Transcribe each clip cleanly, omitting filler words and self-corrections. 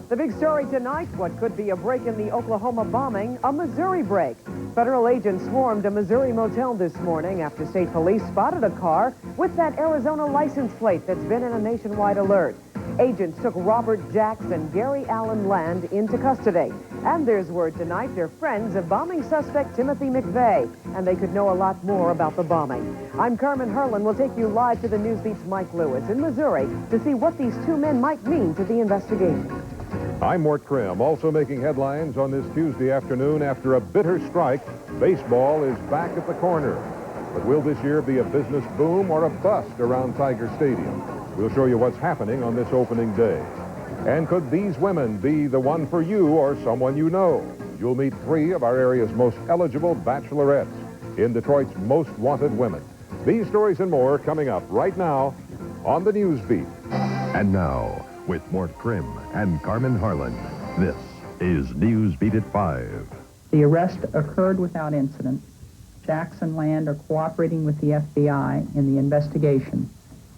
The big story tonight, what could be a break in the Oklahoma bombing, a Missouri break. Federal agents swarmed a Missouri motel this morning after state police spotted a car with that Arizona license plate that's been in a nationwide alert. Agents took Robert Jacks and Gary Allen Land into custody. And there's word tonight they're friends of bombing suspect Timothy McVeigh, and they could know a lot more about the bombing. I'm Carmen Herlin. We'll take you live to the Newsbeat's Mike Lewis in Missouri to see what these two men might mean to the investigation. I'm Mort Krim, also making headlines on this Tuesday afternoon. After a bitter strike, baseball is back at the corner. But will this year be a business boom or a bust around Tiger Stadium? We'll show you what's happening on this opening day. And could these women be the one for you or someone you know? You'll meet three of our area's most eligible bachelorettes in Detroit's most wanted women. These stories and more coming up right now on the Newsbeat. And now, with Mort Krim and Carmen Harlan, this is Newsbeat at 5. The arrest occurred without incident. Jacks and Land are cooperating with the FBI in the investigation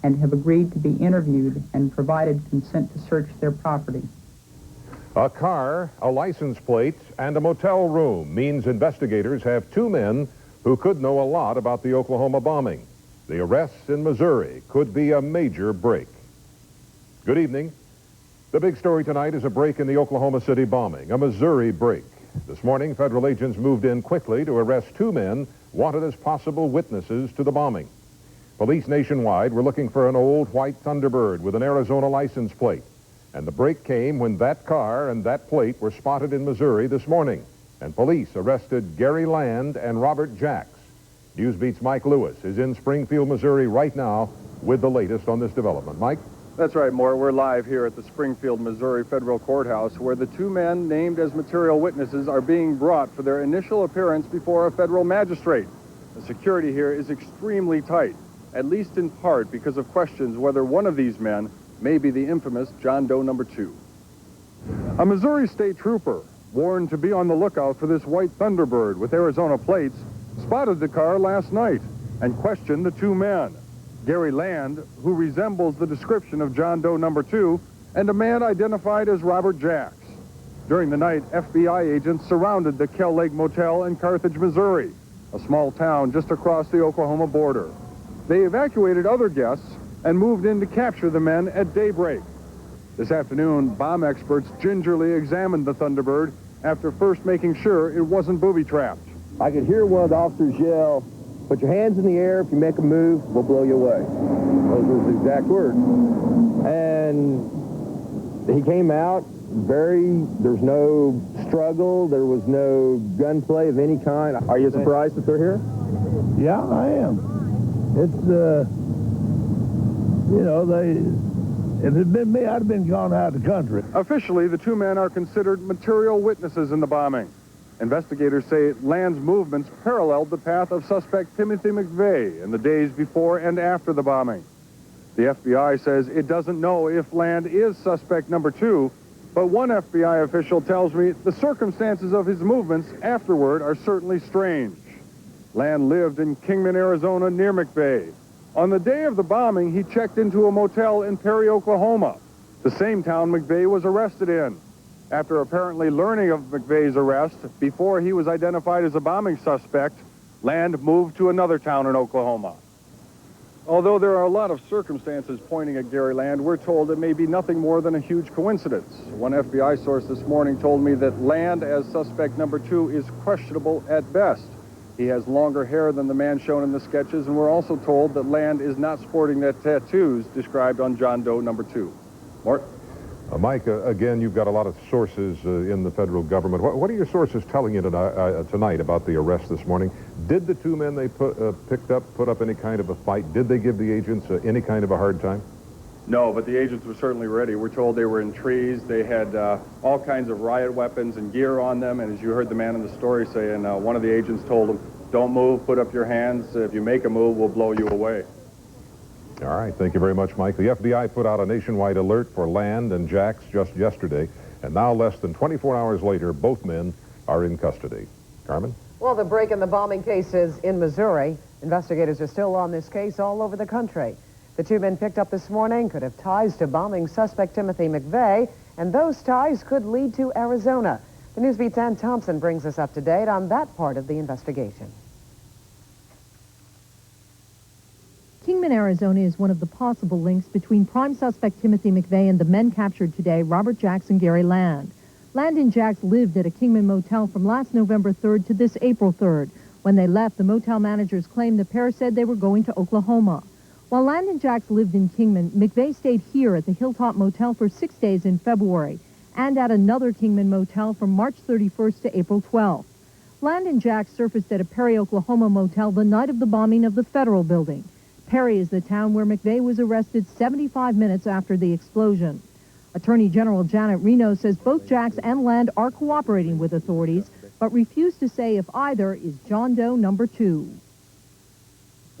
and have agreed to be interviewed and provided consent to search their property. A car, a license plate, and a motel room means investigators have two men who could know a lot about the Oklahoma bombing. The arrests in Missouri could be a major break. Good evening. The big story tonight is a break in the Oklahoma City bombing, a Missouri break. This morning, federal agents moved in quickly to arrest two men wanted as possible witnesses to the bombing. Police nationwide were looking for an old white Thunderbird with an Arizona license plate. And the break came when that car and that plate were spotted in Missouri this morning. And police arrested Gary Land and Robert Jacks. Newsbeat's Mike Lewis is in Springfield, Missouri right now with the latest on this development. Mike? That's right, Mort. We're live here at the Springfield, Missouri Federal Courthouse, where the two men named as material witnesses are being brought for their initial appearance before a federal magistrate. The security here is extremely tight, at least in part because of questions whether one of these men may be the infamous John Doe number 2. A Missouri state trooper, warned to be on the lookout for this white Thunderbird with Arizona plates, spotted the car last night and questioned the two men. Gary Land, who resembles the description of John Doe number 2, and a man identified as Robert Jacks. During the night, FBI agents surrounded the Kell Lake Motel in Carthage, Missouri, a small town just across the Oklahoma border. They evacuated other guests and moved in to capture the men at daybreak. This afternoon, bomb experts gingerly examined the Thunderbird after first making sure it wasn't booby-trapped. I could hear one of the officers yell, "Put your hands in the air. If you make a move, we'll blow you away." Those were his exact words. And he came out there's no struggle. There was no gunplay of any kind. Are you surprised that they're here? Yeah, I am. It's, if it had been me, I'd have been gone out of the country. Officially, the two men are considered material witnesses in the bombing. Investigators say Land's movements paralleled the path of suspect Timothy McVeigh in the days before and after the bombing. The FBI says it doesn't know if Land is suspect number 2, but one FBI official tells me the circumstances of his movements afterward are certainly strange. Land lived in Kingman, Arizona, near McVeigh. On the day of the bombing, he checked into a motel in Perry, Oklahoma, the same town McVeigh was arrested in. After apparently learning of McVeigh's arrest, before he was identified as a bombing suspect, Land moved to another town in Oklahoma. Although there are a lot of circumstances pointing at Gary Land, we're told it may be nothing more than a huge coincidence. One FBI source this morning told me that Land as suspect number 2 is questionable at best. He has longer hair than the man shown in the sketches, and we're also told that Land is not sporting the tattoos described on John Doe number 2. Mort? Mike, again, you've got a lot of sources in the federal government. What are your sources telling you tonight about the arrest this morning? Did the two men they picked up put up any kind of a fight? Did they give the agents any kind of a hard time? No, but the agents were certainly ready. We're told they were in trees. They had all kinds of riot weapons and gear on them. And as you heard the man in the story saying, one of the agents told him, "Don't move, put up your hands. If you make a move, we'll blow you away." All right, thank you very much, Mike. The FBI put out a nationwide alert for Land and Jacks just yesterday, and now less than 24 hours later, both men are in custody. Carmen? Well, the break in the bombing cases in Missouri. Investigators are still on this case all over the country. The two men picked up this morning could have ties to bombing suspect Timothy McVeigh, and those ties could lead to Arizona. The Newsbeat's Ann Thompson brings us up to date on that part of the investigation. Kingman, Arizona is one of the possible links between prime suspect Timothy McVeigh and the men captured today, Robert Jacks and Gary Land. Land and Jacks lived at a Kingman motel from last November 3rd to this April 3rd. When they left, the motel managers claimed the pair said they were going to Oklahoma. While Land and Jacks lived in Kingman, McVeigh stayed here at the Hilltop Motel for 6 days in February and at another Kingman motel from March 31st to April 12th. Land and Jacks surfaced at a Perry, Oklahoma motel the night of the bombing of the federal building. Perry is the town where McVeigh was arrested 75 minutes after the explosion. Attorney General Janet Reno says both Jacks and Land are cooperating with authorities, but refuse to say if either is John Doe number 2.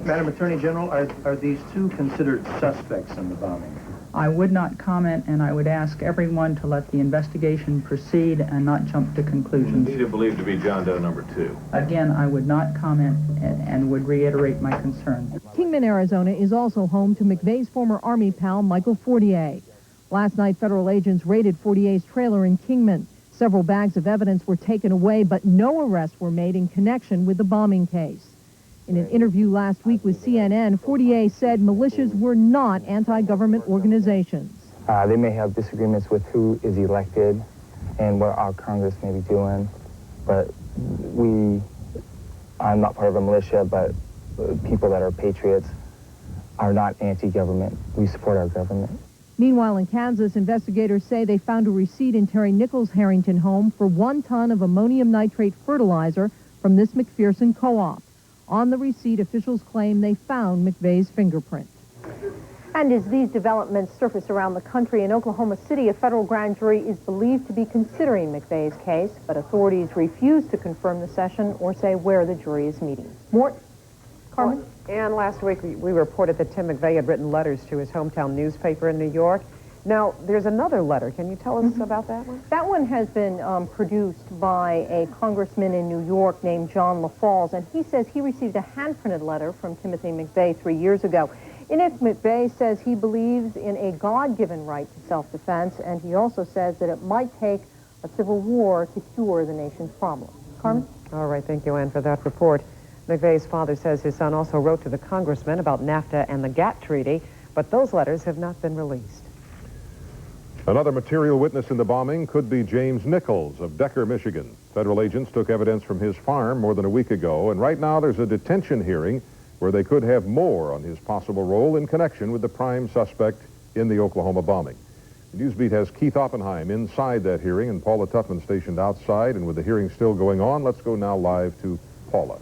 Madam Attorney General, are these two considered suspects in the bombing? I would not comment, and I would ask everyone to let the investigation proceed and not jump to conclusions. Who do you believe to be John Doe number 2? Again, I would not comment and would reiterate my concern. Kingman, Arizona is also home to McVeigh's former Army pal, Michael Fortier. Last night, federal agents raided Fortier's trailer in Kingman. Several bags of evidence were taken away, but no arrests were made in connection with the bombing case. In an interview last week with CNN, Fortier said militias were not anti-government organizations. They may have disagreements with who is elected and what our Congress may be doing, but I'm not part of a militia, but people that are patriots are not anti-government. We support our government. Meanwhile, in Kansas, investigators say they found a receipt in Terry Nichols' Harrington home for 1 ton of ammonium nitrate fertilizer from this McPherson co-op. On the receipt, officials claim they found McVeigh's fingerprint. And as these developments surface around the country, in Oklahoma City, a federal grand jury is believed to be considering McVeigh's case, but authorities refuse to confirm the session or say where the jury is meeting. Mort? Carmen? And last week, we reported that Tim McVeigh had written letters to his hometown newspaper in New York. Now, there's another letter. Can you tell us about that one? That one has been produced by a congressman in New York named John LaFalls, and he says he received a hand-printed letter from Timothy McVeigh 3 years ago. In it, McVeigh says he believes in a God-given right to self-defense, and he also says that it might take a civil war to cure the nation's problems. Carmen? All right, thank you, Ann, for that report. McVeigh's father says his son also wrote to the congressman about NAFTA and the GATT treaty, but those letters have not been released. Another material witness in the bombing could be James Nichols of Decker, Michigan. Federal agents took evidence from his farm more than a week ago, and right now there's a detention hearing where they could have more on his possible role in connection with the prime suspect in the Oklahoma bombing. The Newsbeat has Keith Oppenheim inside that hearing and Paula Tuffman stationed outside, and with the hearing still going on, let's go now live to Paula.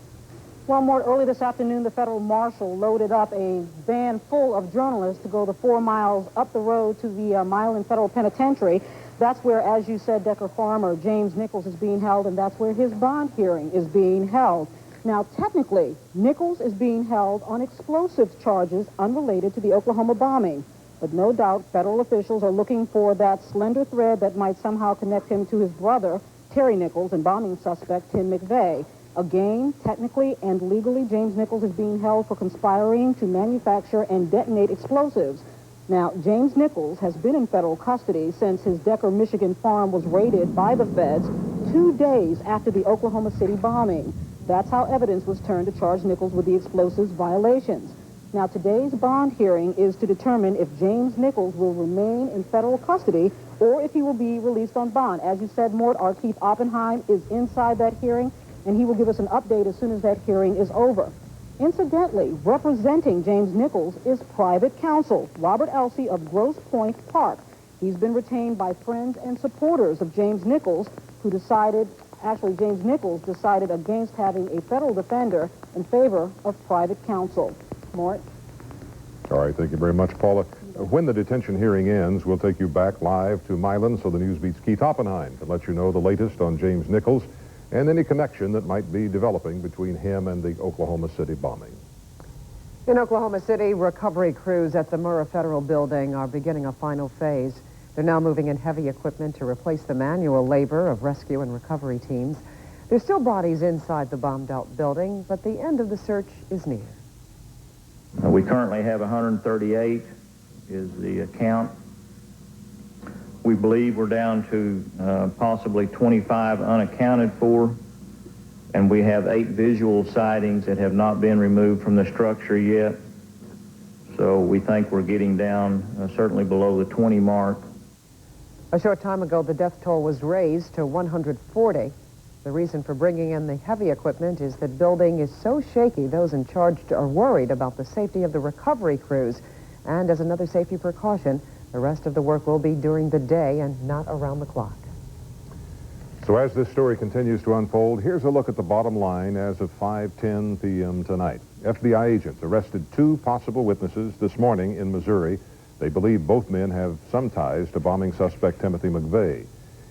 Well, more early this afternoon, the federal marshal loaded up a van full of journalists to go the 4 miles up the road to the Milan Federal Penitentiary. That's where, as you said, Decker farmer James Nichols is being held, and that's where his bond hearing is being held. Now, technically, Nichols is being held on explosives charges unrelated to the Oklahoma bombing. But no doubt, federal officials are looking for that slender thread that might somehow connect him to his brother, Terry Nichols, and bombing suspect Tim McVeigh. Again, technically and legally, James Nichols is being held for conspiring to manufacture and detonate explosives. Now, James Nichols has been in federal custody since his Decker, Michigan farm was raided by the feds 2 days after the Oklahoma City bombing. That's how evidence was turned to charge Nichols with the explosives violations. Now, today's bond hearing is to determine if James Nichols will remain in federal custody or if he will be released on bond. As you said, Mort, our Keith Oppenheim is inside that hearing, and he will give us an update as soon as that hearing is over. Incidentally, representing James Nichols is private counsel, Robert Elsey of Grosse Pointe Park. He's been retained by friends and supporters of James Nichols, who decided, actually James Nichols decided against having a federal defender in favor of private counsel. Mort? All right, thank you very much, Paula. When the detention hearing ends, we'll take you back live to Milan so the Newsbeat's Keith Oppenheim can let you know the latest on James Nichols and any connection that might be developing between him and the Oklahoma City bombing. In Oklahoma City, recovery crews at the Murrah Federal Building are beginning a final phase. They're now moving in heavy equipment to replace the manual labor of rescue and recovery teams. There's still bodies inside the bombed-out building, but the end of the search is near. We currently have 138 is the count. We believe we're down to possibly 25 unaccounted for, and we have 8 visual sightings that have not been removed from the structure yet. So we think we're getting down certainly below the 20 mark. A short time ago, the death toll was raised to 140. The reason for bringing in the heavy equipment is that building is so shaky, those in charge are worried about the safety of the recovery crews. And as another safety precaution, the rest of the work will be during the day and not around the clock. So as this story continues to unfold, here's a look at the bottom line as of 5:10 p.m. tonight. FBI agents arrested 2 possible witnesses this morning in Missouri. They believe both men have some ties to bombing suspect Timothy McVeigh.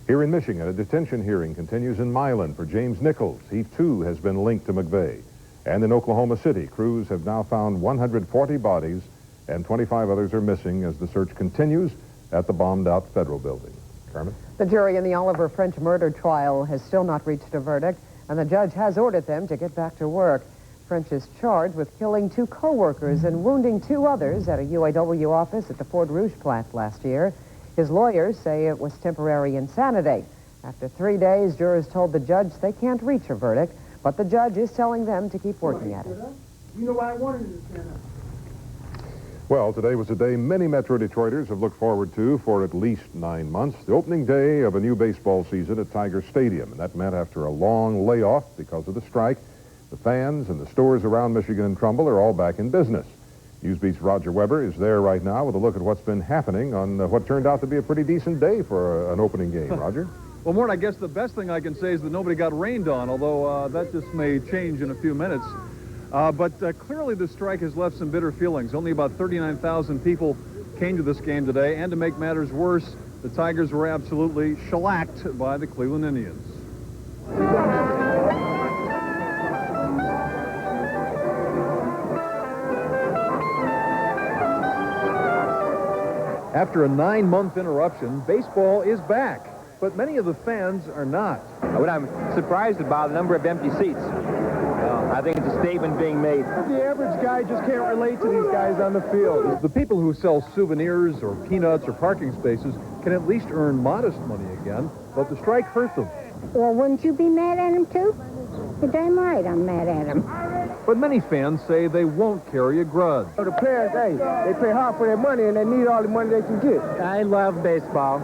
Here in Michigan, a detention hearing continues in Milan for James Nichols. He, too, has been linked to McVeigh. And in Oklahoma City, crews have now found 140 bodies, and 25 others are missing as the search continues at the bombed-out federal building. Carmen? The jury in the Oliver French murder trial has still not reached a verdict, and the judge has ordered them to get back to work. French is charged with killing 2 co-workers and wounding 2 others at a UAW office at the Fort Rouge plant last year. His lawyers say it was temporary insanity. After 3 days, jurors told the judge they can't reach a verdict, but the judge is telling them to keep working at it. You know why I wanted to stand up. Well, today was a day many Metro Detroiters have looked forward to for at least 9 months. The opening day of a new baseball season at Tiger Stadium. And that meant after a long layoff because of the strike, the fans and the stores around Michigan and Trumbull are all back in business. Newsbeat's Roger Weber is there right now with a look at what's been happening on what turned out to be a pretty decent day for an opening game. Roger? Well, Mort, I guess the best thing I can say is that nobody got rained on, although that just may change in a few minutes. But clearly the strike has left some bitter feelings. Only about 39,000 people came to this game today, and to make matters worse, the Tigers were absolutely shellacked by the Cleveland Indians. After a 9-month interruption, baseball is back, but many of the fans are not. What I'm surprised about the number of empty seats. I think it's a statement being made. The average guy just can't relate to these guys on the field. The people who sell souvenirs or peanuts or parking spaces can at least earn modest money again, but the strike hurt them. Well, wouldn't you be mad at him, too? You're damn right I'm mad at him. But many fans say they won't carry a grudge. The players, hey, they pay hard for their money, and they need all the money they can get. I love baseball.